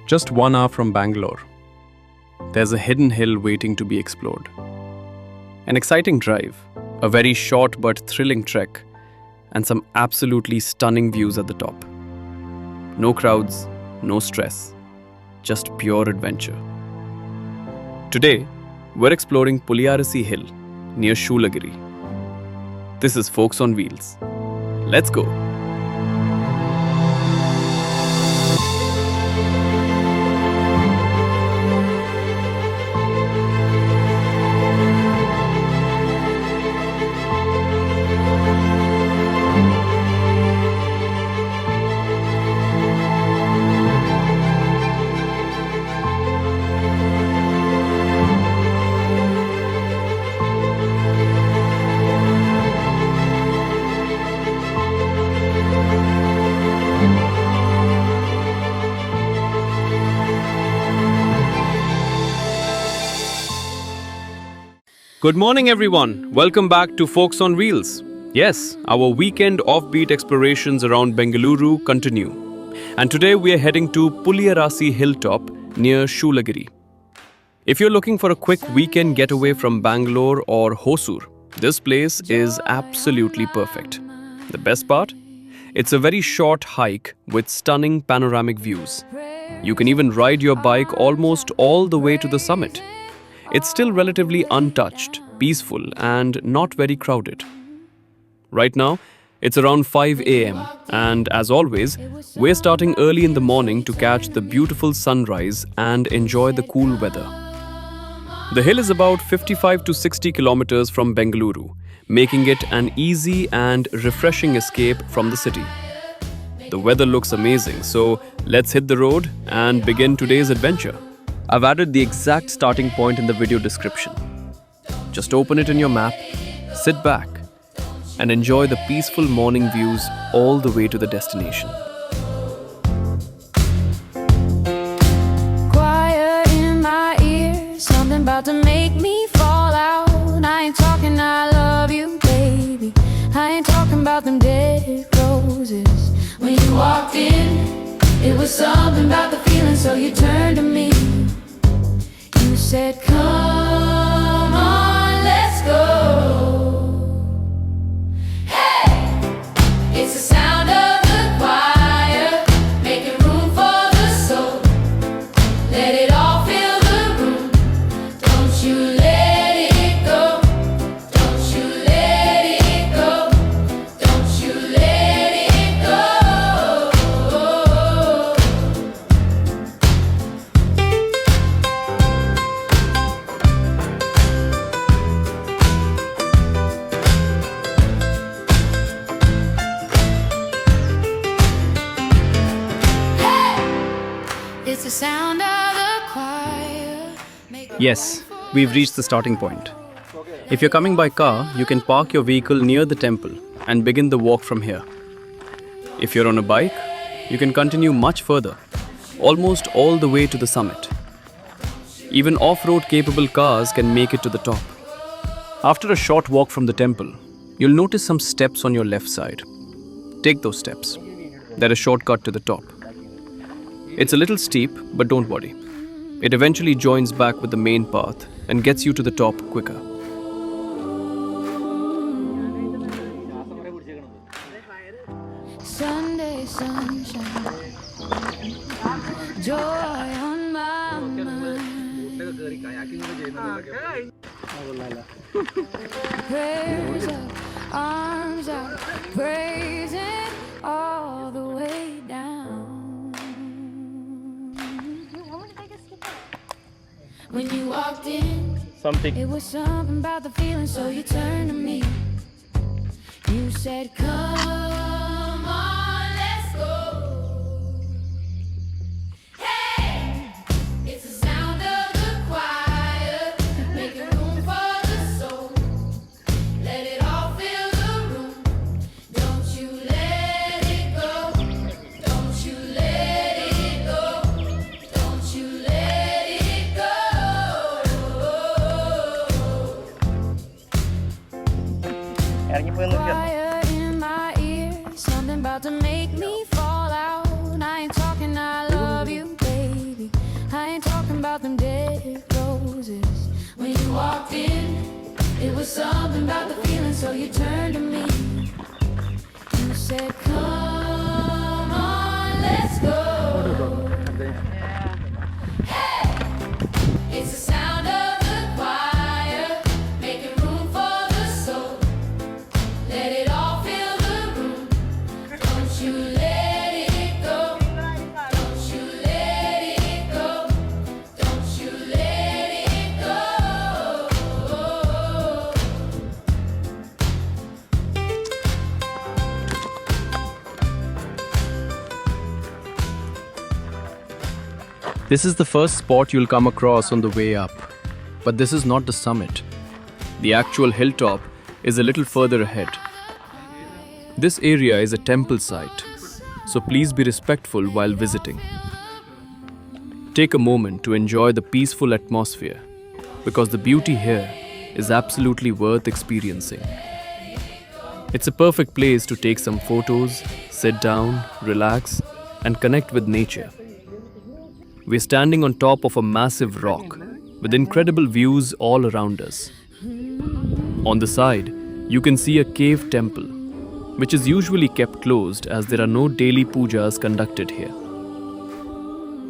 Just 1 hour from Bangalore, there's a hidden hill waiting to be explored. An exciting drive, a very short but thrilling trek, and some absolutely stunning views at the top. No crowds, no stress, just pure adventure. Today, we're exploring Puliyarasi Hill near Shoolagiri. This is Folks on Wheels. Let's go! Good morning, everyone. Welcome back to Folks on Wheels. Yes, our weekend offbeat explorations around Bengaluru continue. And today we are heading to Puliyarasi Hilltop near Shoolagiri. If you're looking for a quick weekend getaway from Bangalore or Hosur, this place is absolutely perfect. The best part? It's a very short hike with stunning panoramic views. You can even ride your bike almost all the way to the summit. It's still relatively untouched, peaceful, and not very crowded. Right now, it's around 5 a.m. and as always, we're starting early in the morning to catch the beautiful sunrise and enjoy the cool weather. The hill is about 55 to 60 kilometers from Bengaluru, making it an easy and refreshing escape from the city. The weather looks amazing, so let's hit the road and begin today's adventure. I've added the exact starting point in the video description. Just open it in your map, sit back, and enjoy the peaceful morning views all the way to the destination. Quiet in my ears, something about to make me fall out. I ain't talking I love you, baby. I ain't talking about them dead roses. When you walked in, it was something about the feeling, so you turned to me. You said, come on, let's go. Hey! It's the sound of the choir, making room for the soul. Let it all fill the room. Don't you let it go. Don't you let it go. Don't you let it go. It's the sound of the choir. Yes, we've reached the starting point. If you're coming by car, you can park your vehicle near the temple and begin the walk from here. If you're on a bike, you can continue much further, almost all the way to the summit. Even off-road capable cars can make it to the top. After a short walk from the temple, you'll notice some steps on your left side. Take those steps. They're a shortcut to the top. It's a little steep, but don't worry. It eventually joins back with the main path and gets you to the top quicker. Sunday sunshine, joy on my mind. Prayers up, arms out, praising all the way down. When you walked in, it was something about the feeling, so you turned to me. You said, come on, let's go. Hey! It's the sound of the choir, making room for the soul. Let it all fill the room. Don't you let it go. Don't you let it go. Don't you let it go. Quiet in my ear, you turned to me. You said, come on, let's go. It's the sound of the choir, making room for the soul. Let it all fill the room. Don't you let it go. Don't you let it go. Don't you let it go. This is the first spot you'll come across on the way up. But this is not the summit. The actual hilltop is a little further ahead. This area is a temple site, so please be respectful while visiting. Take a moment to enjoy the peaceful atmosphere, because the beauty here is absolutely worth experiencing. It's a perfect place to take some photos, sit down, relax, and connect with nature. We're standing on top of a massive rock with incredible views all around us. On the side, you can see a cave temple, which is usually kept closed as there are no daily pujas conducted here.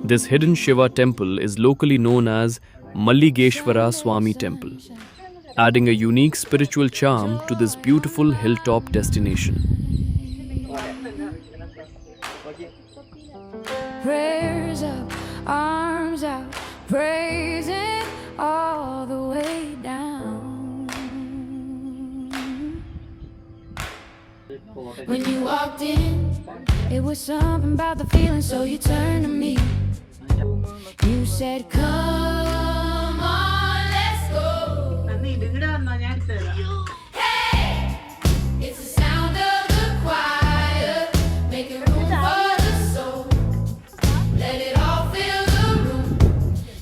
This hidden Shiva temple is locally known as Malligeshwara Swami Temple, adding a unique spiritual charm to this beautiful hilltop destination. Prayers up, arms out, praising all the way down. When you walked in, it was something about the feeling, so you turned to me. You said, come on, let's go. Hey, it's the sound of the choir, making room for the soul. Let it all fill the room.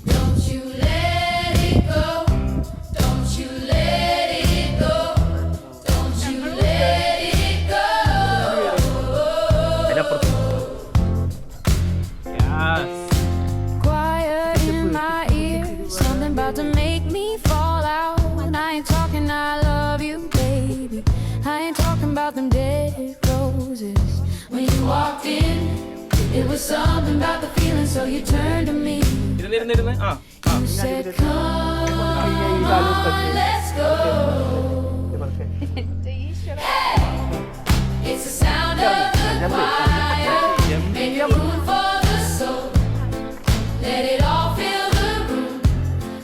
Don't you let it go. Don't you let it go. Don't you let it go. Quiet in my ear, something about to make me fall out. I ain't talking I love you, baby. I ain't talking about them dead roses. When you walked in, it was something about the feeling, so you turned to me. You said, come on, let's go. Hey, it's the sound of the choir, making room for the soul. Let it all fill the room.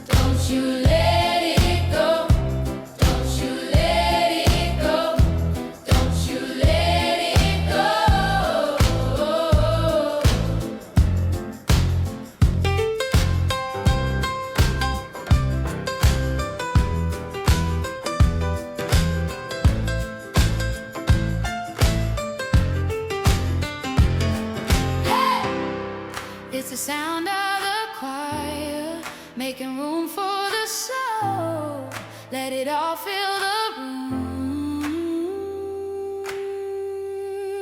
Don't you let it go. Don't you let it go. Don't you let it go. It's the sound of the choir, making room for the soul. Let it all fill the room.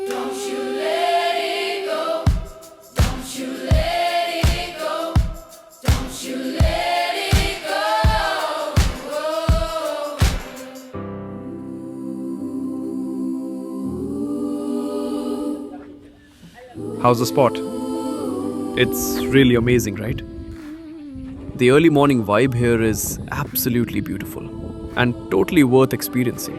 Don't you let it go. Don't you let it go. Don't you let it go. How's the spot? It's really amazing, right? The early morning vibe here is absolutely beautiful and totally worth experiencing.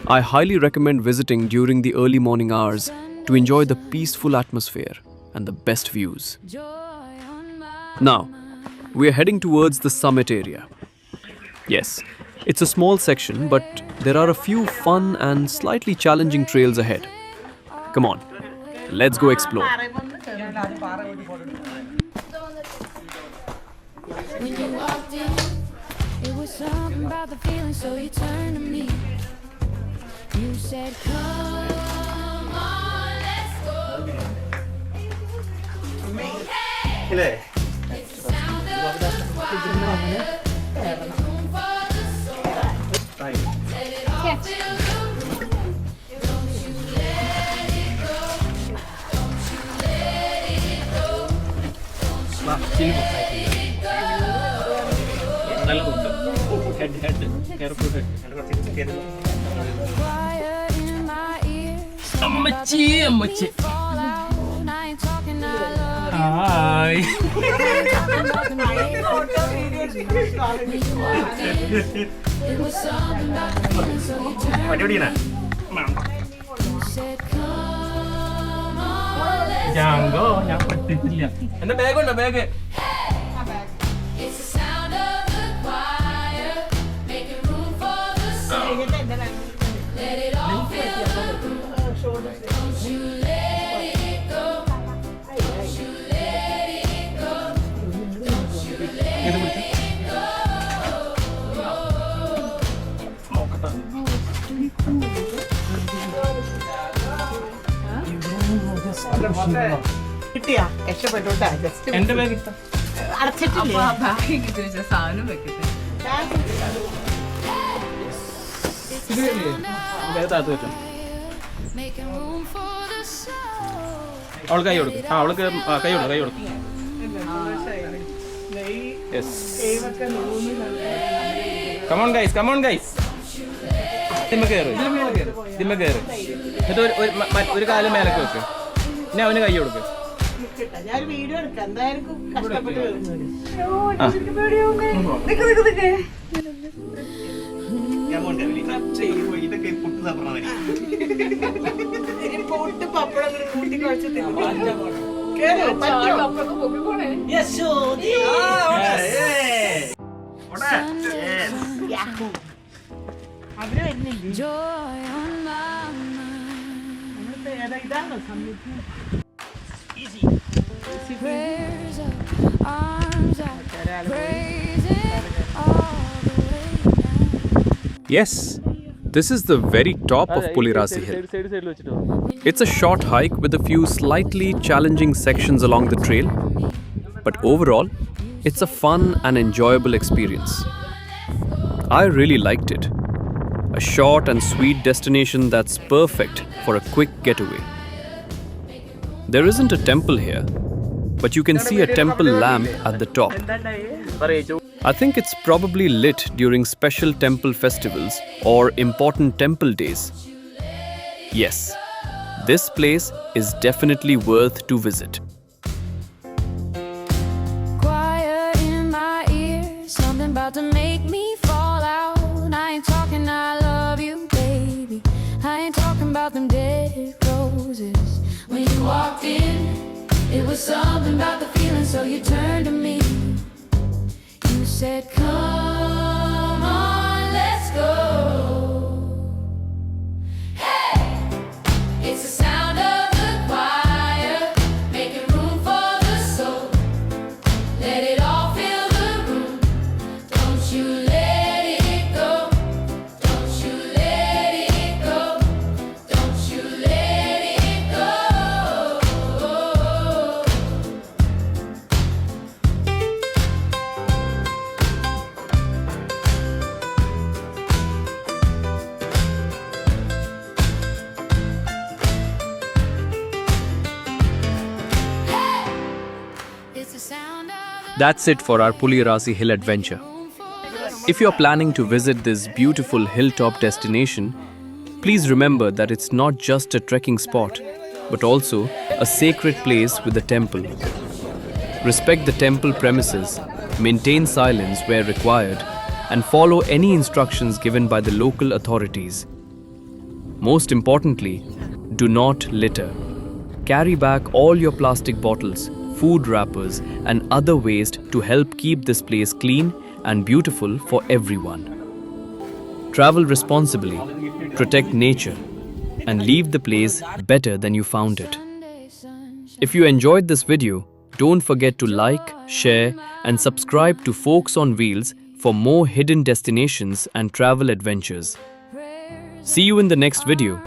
I highly recommend visiting during the early morning hours to enjoy the peaceful atmosphere and the best views. Joy on my Now, we are heading towards the summit area. Yes, it's a small section, but there are a few fun and slightly challenging trails ahead. Come on, let's go explore. When you walked in, it was something about the feeling, so you turned to me. You said, come on, let's go. Hey, it's the sound of the choir, making room for the soul. Let it all fill the room. Don't you let it go. Don't you let it go. Don't you let it go. Head, careful head. Quiet in my ears. അമ്മച്ചി അമ്മച്ചി Fall out. I ain't talking, I love you. Hi It was something about the feeling, so you turned. You said, come on, let's ജാങ്കോ ഞാൻ പറ്റിട്ടില്ല എന്റെ bag ഉണ്ടോ bag It's the sound of the choir, making room for the soul. Let it all fill the room. Don't you let it go. Don't you let it go. Don't you let it go. കിട്ടിയാ രക്ഷപ്പെട്ടോട്ടാ just എന്റെ bag ഇട്ട അടച്ചിട്ടില്ലേ bag താത്ത് വെച്ചോ Making room for the soul. അവൾക്ക് കൈ കൊടുക്കും അവൾക്ക് കൈ കൊടുക്കും കൈ കൊടുക്കും യെസ് കമോൺ ഗൈസ് ഇതിമ്മ കയറ് എന്നിട്ട് ഒരു കാലം മേലൊക്കെ വെക്ക് ഇനി അവന് കൈ കൊടുക്ക് ഞാൻ വീഡിയോ എടുക്കാം എന്തായാലും കഷ്ടപ്പെട്ട് വരുന്നത് പൊട്ട് പപ്പടം കൂട്ടി കുഴച്ചിട്ട് അവര് വരുന്നില്ലേ Joy on my mind. ഇതാണോ സമയത്ത് Prayers up, arms out, praising all the way down. Yes, this is the very top of Puliyarasi Hill. സൈഡിൽ വെച്ചിട്ട് It's a short hike with a few slightly challenging sections along the trail, but overall, it's a fun and enjoyable experience. I really liked it. A short and sweet destination that's perfect for a quick getaway. There isn't a temple here, but you can see a temple lamp at the top. I think it's probably lit during special temple festivals or important temple days. Yes, this place is definitely worth to visit. Quiet in my ears, something about to make me fall out. I ain't talking, I love you, baby. I ain't talking about them dead roses. When you walked in, it was something about the feeling, so you turned to me. You said, come on, let's go. Hey! It's the sound of the choir, making room for the soul. Let it all fill the room. Don't you let it go. Don't you let it go. Don't you let it go. It's the sound of the That's it for our Puliyarasi Hill adventure. If you're planning to visit this beautiful hilltop destination, please remember that it's not just a trekking spot, but also a sacred place with a temple. Respect the temple premises, maintain silence where required, and follow any instructions given by the local authorities. Most importantly, do not litter. Carry back all your plastic bottles, food wrappers, and other waste to help keep this place clean and beautiful for everyone. Travel responsibly, protect nature, and leave the place better than you found it. If you enjoyed this video, don't forget to like, share, and subscribe to Folks on Wheels for more hidden destinations and travel adventures. See you in the next video.